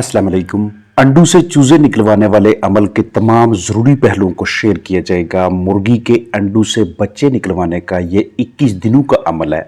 अस्सलाम वालेकुम। अंडों से चूजे निकलवाने वाले अमल के तमाम ज़रूरी पहलुओं को शेयर किया जाएगा। मुर्गी के अंडों से बच्चे निकलवाने का ये 21 दिनों का अमल है।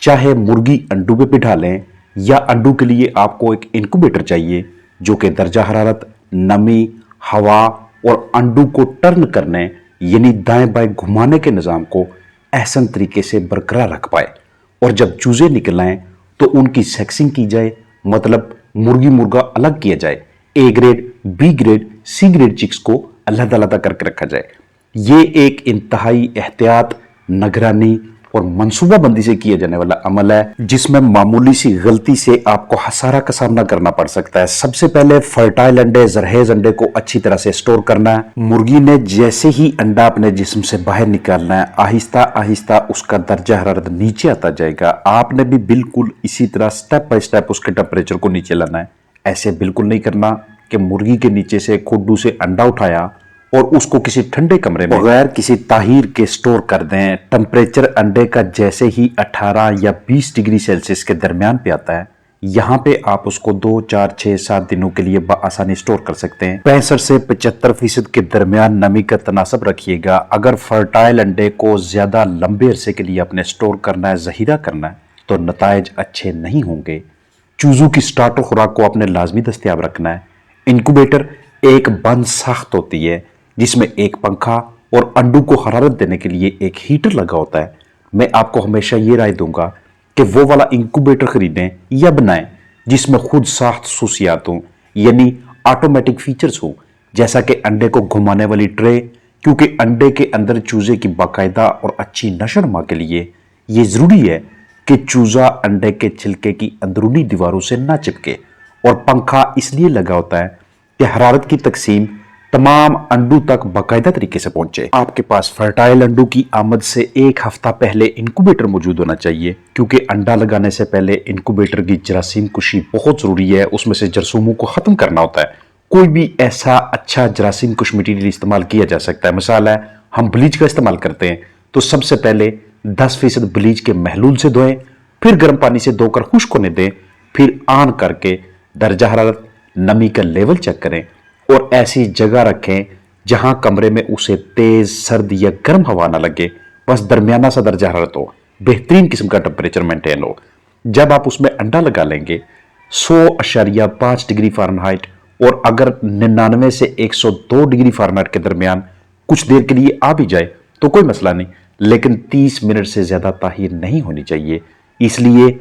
चाहे मुर्गी अंडों पे बिठा लें या अंडों के लिए आपको एक इंक्यूबेटर चाहिए जो कि दर्जा हरारत, नमी, हवा और अंडों को टर्न करने यानी दाएं बाएं घुमाने के निज़ाम को एहसन तरीके से बरकरार रख पाए। और जब चूजे निकल आए तो उनकी सेक्सिंग की जाए, मतलब मुर्गी मुर्गा अलग किया जाए। A grade, B grade, C grade chicks को अलग अलग करके रखा जाए। ये एक इंतहाई एहतियात, निगरानी और मंसूबाबंदी से किया जाने वाला अमल है जिसमें मामूली सी गलती से आपको खसारा का सामना करना पड़ सकता है। सबसे पहले फर्टाइल अंडे, जरहेज अंडे को अच्छी तरह से स्टोर करना है। मुर्गी ने जैसे ही अंडा अपने जिस्म से बाहर निकालना है, आहिस्ता आहिस्ता उसका दर्जा हरारत नीचे आता जाएगा। आपने भी बिल्कुल इसी तरह स्टेप बाय स्टेप उसके टेम्परेचर को नीचे लाना है। ऐसे बिल्कुल नहीं करना कि मुर्गी के नीचे से खुड्डू से अंडा उठाया और उसको किसी ठंडे कमरे में बगैर किसी ताहीर के स्टोर कर दें। टेम्परेचर अंडे का जैसे ही 18 या 20 डिग्री सेल्सियस के दरमियान पे आता है, यहाँ पे आप उसको 2, 4, 6, 7 दिनों के लिए आसानी स्टोर कर सकते हैं। 65 से 75% के दरमियान नमी का तनासब रखिएगा। अगर फर्टाइल अंडे को ज्यादा लंबे अरसे के लिए अपने स्टोर करना है, जहीरा करना है, तो नताइज अच्छे नहीं होंगे। चूजों की स्टार्टर खुराक को आपने लाजमी दस्तियाब रखना है। इंक्यूबेटर एक बंद साख्त होती है जिसमें एक पंखा और अंडों को हरारत देने के लिए एक हीटर लगा होता है। मैं आपको हमेशा ये राय दूंगा कि वो वाला इंक्यूबेटर खरीदें या बनाएं जिसमें खुद साख्त खसूसियात हों, यानी ऑटोमेटिक फीचर्स हो, जैसा कि अंडे को घुमाने वाली ट्रे, क्योंकि अंडे के अंदर चूजे की बाकायदा और अच्छी नशोनुमा के लिए ये जरूरी है कि चूजा अंडे के छिलके की अंदरूनी दीवारों से ना चिपके। और पंखा इसलिए लगा होता है कि हरारत की तकसीम तमाम अंडों तक बाकायदा तरीके से पहुंचे। आपके पास फर्टाइल अंडों की आमद से एक हफ्ता पहले इंक्यूबेटर मौजूद होना चाहिए, क्योंकि अंडा लगाने से पहले इंक्यूबेटर की जरासीम कुशी बहुत जरूरी है। उसमें से जरासीमों को खत्म करना होता है। कोई भी ऐसा अच्छा जरासीम कुश मटीरियल इस्तेमाल किया जा सकता है। मिसाल है, हम ब्लीच का इस्तेमाल करते हैं तो सबसे पहले 10% ब्लीच के महलूल से धोएं, फिर गर्म पानी से धोकर खुश्क होने दें, फिर ऑन करके दर्जा हरारत, नमी का लेवल चेक करें और ऐसी जगह रखें जहां कमरे में उसे तेज, सर्द या गर्म हवा ना लगे, बस दरमियाना सा दर्जा हरारत हो, बेहतरीन किस्म का टेम्परेचर मेंटेन हो। जब आप उसमें अंडा लगा लेंगे 100.5 डिग्री फ़ारेनहाइट और अगर 99 से 102 डिग्री फ़ारेनहाइट के दरमियान कुछ देर के लिए आ भी जाए तो कोई मसला नहीं, लेकिन 30 मिनट से ज्यादा ताहीर नहीं होनी चाहिए। इसलिए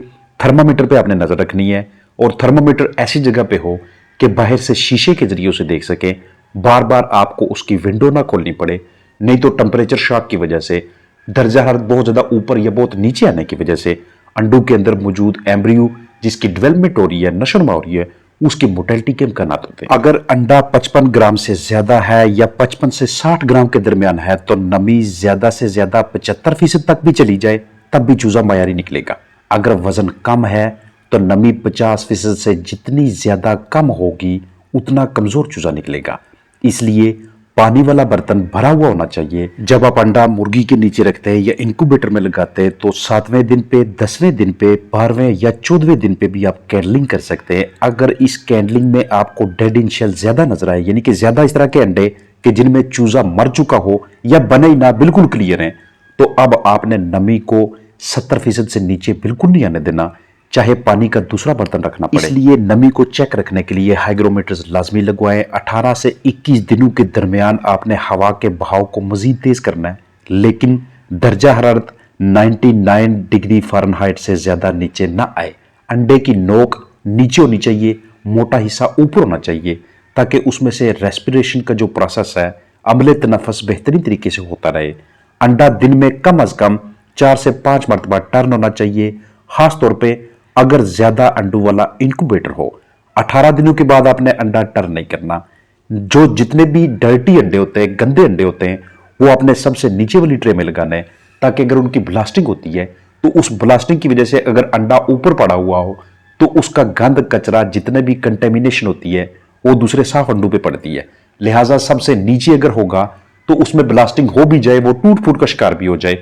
थर्मामीटर पे आपने नजर रखनी है और थर्मामीटर ऐसी जगह पे हो कि बाहर से शीशे के जरिए उसे देख सके। बार बार आपको उसकी विंडो ना खोलनी पड़े, नहीं तो टेम्परेचर शॉक की वजह से, दर्जा हरारत बहुत ज्यादा ऊपर या बहुत नीचे आने की वजह से अंडों के अंदर मौजूद एम्ब्रियो जिसकी डेवलपमेंट हो रही है, नशोनुमा हो रही है, उसकी मोर्टेलिटी के इम्कानात होते हैं। अगर अंडा 55 ग्राम से ज्यादा है या 55 से 60 ग्राम के दरमियान है तो नमी ज्यादा से ज्यादा 75% तक भी चली जाए तब भी चूजा मायारी निकलेगा। अगर वजन कम है तो नमी 50% से जितनी ज्यादा कम होगी उतना कमजोर चूजा निकलेगा। इसलिए पानी वाला बर्तन भरा हुआ होना चाहिए। जब आप अंडा मुर्गी के नीचे रखते हैं या इंक्यूबेटर में लगाते हैं तो 7वें दिन पे, 10वें दिन पे, 12वें या 14वें दिन पे भी आप कैंडलिंग कर सकते हैं। अगर इस कैंडलिंग में आपको डेड इन शेल ज्यादा नजर आए, यानी कि ज्यादा इस तरह के अंडे कि जिनमें चूजा मर चुका हो या बने ही ना, बिल्कुल क्लियर है, तो अब आपने नमी को 70% से नीचे बिल्कुल नहीं आने देना, चाहे पानी का दूसरा बर्तन रखना पड़े। इसलिए नमी को चेक रखने के लिए हाइग्रोमीटर्स लाजमी लगवाएं। 18 से 21 दिनों के दरमियान आपने हवा के बहाव को मजीद तेज करना है, लेकिन दर्जा हरारत 99 डिग्री फ़ारेनहाइट से ज्यादा नीचे ना आए। अंडे की नोक नीचे होनी चाहिए, मोटा हिस्सा ऊपर होना चाहिए, ताकि उसमें से रेस्पिरेशन का जो प्रोसेस है, अमले तनफस बेहतरीन तरीके से होता रहे। अंडा दिन में कम अज कम 4 से 5 मरतबा टर्न होना चाहिए, खास तौर पर अगर ज्यादा अंडों वाला इंक्यूबेटर हो। 18 दिनों के बाद आपने अंडा टर्न नहीं करना। जो जितने भी डर्टी अंडे होते हैं, गंदे अंडे होते हैं, वो आपने सबसे नीचे वाली ट्रे में लगाने हैं, ताकि अगर उनकी ब्लास्टिंग होती है तो उस ब्लास्टिंग की वजह से अगर अंडा ऊपर पड़ा हुआ हो तो उसका गंद, कचरा, जितने भी कंटेमिनेशन होती है वो दूसरे साफ अंडों पे पड़ती है। लिहाजा सबसे नीचे अगर होगा तो उसमें ब्लास्टिंग हो भी जाए, वो टूट फूट का शिकार भी हो जाए,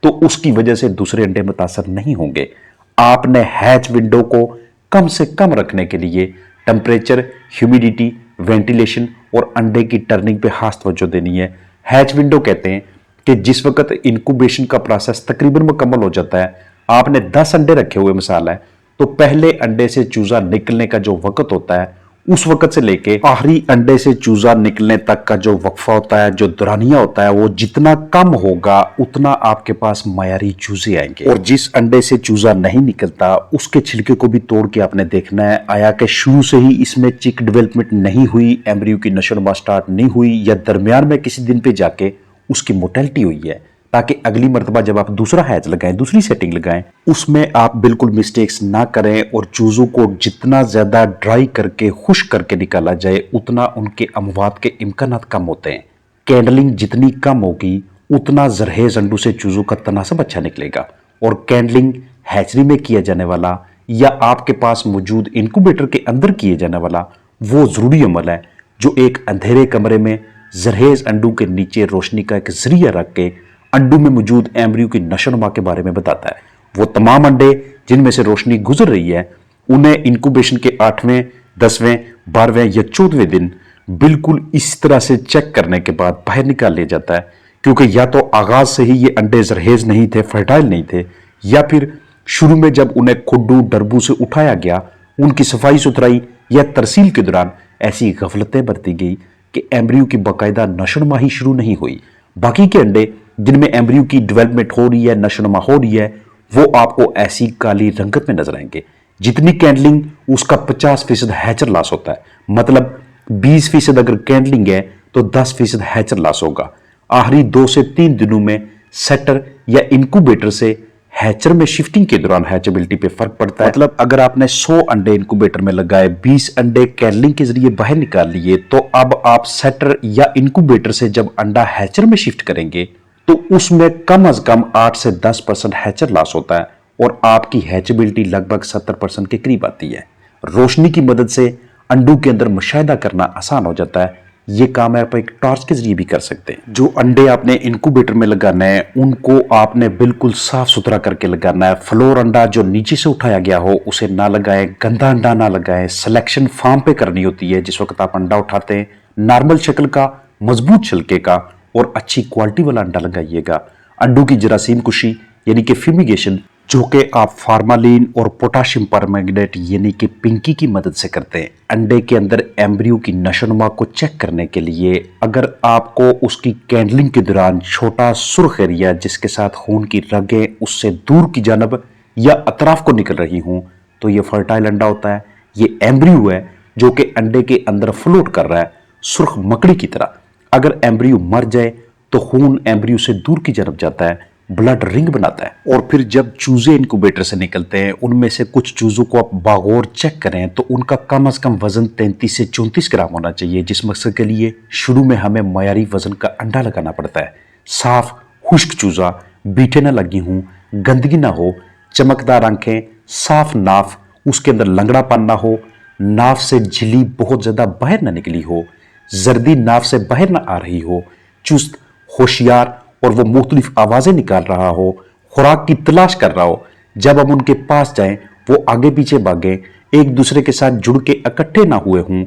तो उसकी वजह से दूसरे अंडे मुतासर नहीं होंगे। आपने हैच विंडो को कम से कम रखने के लिए टेम्परेचर, ह्यूमिडिटी, वेंटिलेशन और अंडे की टर्निंग पे खास तवज्जो देनी है। हैच विंडो कहते हैं कि जिस वक्त इंक्यूबेशन का प्रोसेस तकरीबन मुकम्मल हो जाता है, आपने 10 अंडे रखे हुए मिसाल है, तो पहले अंडे से चूजा निकलने का जो वक्त होता है, उस वक्त से लेके आखिरी अंडे से चूजा निकलने तक का जो वक्फा होता है, जो दौरानिया होता है, वो जितना कम होगा उतना आपके पास मयारी चूजे आएंगे। और जिस अंडे से चूजा नहीं निकलता उसके छिलके को भी तोड़ के आपने देखना है, आया कि शुरू से ही इसमें चिक डेवलपमेंट नहीं हुई, एम्ब्रियो की नशोनुमा स्टार्ट नहीं हुई, या दरमियान में किसी दिन पे जाके उसकी मोर्टेलिटी हुई है, ताकि अगली मर्तबा जब आप दूसरा हैच लगाएं, दूसरी सेटिंग लगाएं, उसमें आप बिल्कुल मिस्टेक्स ना करें और चूजों को जितना ज्यादा ड्राई करके खुश्क करके निकाला जाए उतना उनके अमवात के इम्कानात कम होते हैं। कैंडलिंग जितनी कम होगी उतना जरहेज अंडों से चूजों का तनासब अच्छा निकलेगा। और कैंडलिंग हैचरी में किया जाने वाला या आपके पास मौजूद इंक्यूबेटर के अंदर किए जाने वाला वो जरूरी अमल है जो एक अंधेरे कमरे में जरहेज अंडों के नीचे रोशनी का एक जरिया रख के अंडों में मौजूद एम्ब्रियो की नशोनुमा के बारे में बताता है। वो तमाम अंडे जिनमें से रोशनी गुजर रही है उन्हें इंक्यूबेशन के 8वें, 10वें, 12वें या 14वें दिन बिल्कुल इस तरह से चेक करने के बाद बाहर निकाल लिया जाता है, क्योंकि या तो आगाज से ही ये अंडे जरहेज नहीं थे, फर्टाइल नहीं थे, या फिर शुरू में जब उन्हें खुड्डू डरबू से उठाया गया उनकी सफाई सुथराई या तरसील के दौरान ऐसी गफलतें बरती गई कि एम्ब्रियो की बाकायदा नशोनुमा ही शुरू नहीं हुई। बाकी के अंडे जिनमें एम्ब्रियो की डेवलपमेंट हो रही है, नशोनुमा हो रही है, वो आपको ऐसी काली रंगत में नजर आएंगे। जितनी कैंडलिंग उसका 50% हैचर लॉस होता है, मतलब 20% अगर कैंडलिंग है तो 10% हैचर लॉस होगा। आखिरी 2 से 3 दिनों में सेटर या इंक्यूबेटर से हैचर में शिफ्टिंग के दौरान हैचेबिलिटी पे फर्क पड़ता है। मतलब अगर आपने 100 अंडे इंक्यूबेटर में लगाए, 20 अंडे कैंडलिंग के जरिए बाहर निकाल लिए, तो अब आप सेटर या इंक्यूबेटर से जब अंडा हैचर में शिफ्ट करेंगे तो उसमें कम अज कम 8 से 10% हैचर लॉस होता है और आपकी हैचेबिलिटी लगभग 70% के करीब आती है। रोशनी की मदद से अंडों के अंदर मुशाहिदा करना आसान हो जाता है। ये काम आप एक टॉर्च के जरिए भी कर सकते हैं। जो अंडे आपने इंक्यूबेटर में लगाना है उनको आपने बिल्कुल साफ सुथरा करके लगाना है। फ्लोर अंडा जो नीचे से उठाया गया हो उसे ना लगाएं, गंदा अंडा ना लगाएं। सिलेक्शन फार्म पे करनी होती है जिस वक्त आप अंडा उठाते हैं। नॉर्मल शक्ल का, मजबूत छिलके का और अच्छी क्वालिटी वाला अंडा लगाइएगा। अंडों की जरासीम कुशी यानी कि फ्यूमिगेशन जो कि आप फार्मालिन और पोटाशियम परमैंगनेट यानी कि पिंकी की मदद से करते हैं। अंडे के अंदर एम्ब्रियो की नशोनुमा को चेक करने के लिए अगर आपको उसकी कैंडलिंग के दौरान छोटा सुर्ख एरिया जिसके साथ खून की रगें उससे दूर की जानब या अतराफ को निकल रही हूं तो ये फर्टाइल अंडा होता है। ये एम्ब्रियो है जो कि अंडे के अंदर फ्लोट कर रहा है सुर्ख मकड़ी की तरह। अगर एम्ब्रियो मर जाए तो खून एम्ब्रियो से दूर की जानब जाता है, ब्लड रिंग बनाता है। और फिर जब चूजे इंक्यूबेटर से निकलते हैं उनमें से कुछ चूजों को आप बागौर चेक करें तो उनका कम अज कम वजन 33 से 34 ग्राम होना चाहिए, जिस मकसद के लिए शुरू में हमें मयारी वजन का अंडा लगाना पड़ता है। साफ खुश्क चूजा, बीठे ना लगी हूं, गंदगी ना हो, चमकदार आंखें, साफ नाफ, उसके अंदर लंगड़ापन ना हो, नाफ से झिल्ली बहुत ज्यादा बाहर ना निकली हो, जर्दी नाफ से बाहर ना आ रही हो, चुस्त, होशियार और वो मुख्तलिफ आवाजें निकाल रहा हो, खुराक की तलाश कर रहा हो। जब हम उनके पास जाएं वो आगे पीछे भागे, एक दूसरे के साथ जुड़ के इकट्ठे ना हुए हों,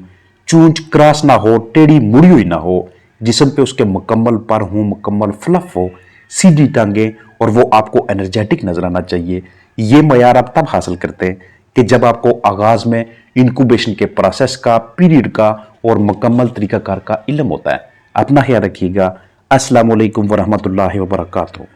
चूंच क्रॉस ना हो, टेढ़ी मुड़ी हुई ना हो, जिस्म पे उसके मुकम्मल पर हो, मुकम्मल फ्लफ हो, सीधी टांगे और वो आपको एनर्जेटिक नजर आना चाहिए। ये मयार आप तब हासिल करते हैं कि जब आपको आगाज में इंक्यूबेशन के प्रोसेस का, पीरियड का और मुकम्मल तरीकाकार का इल्म होता है। अपना ख्याल रखिएगा। अस्सलामु अलैकुम वरहमतुल्लाहि वबरकातुहू।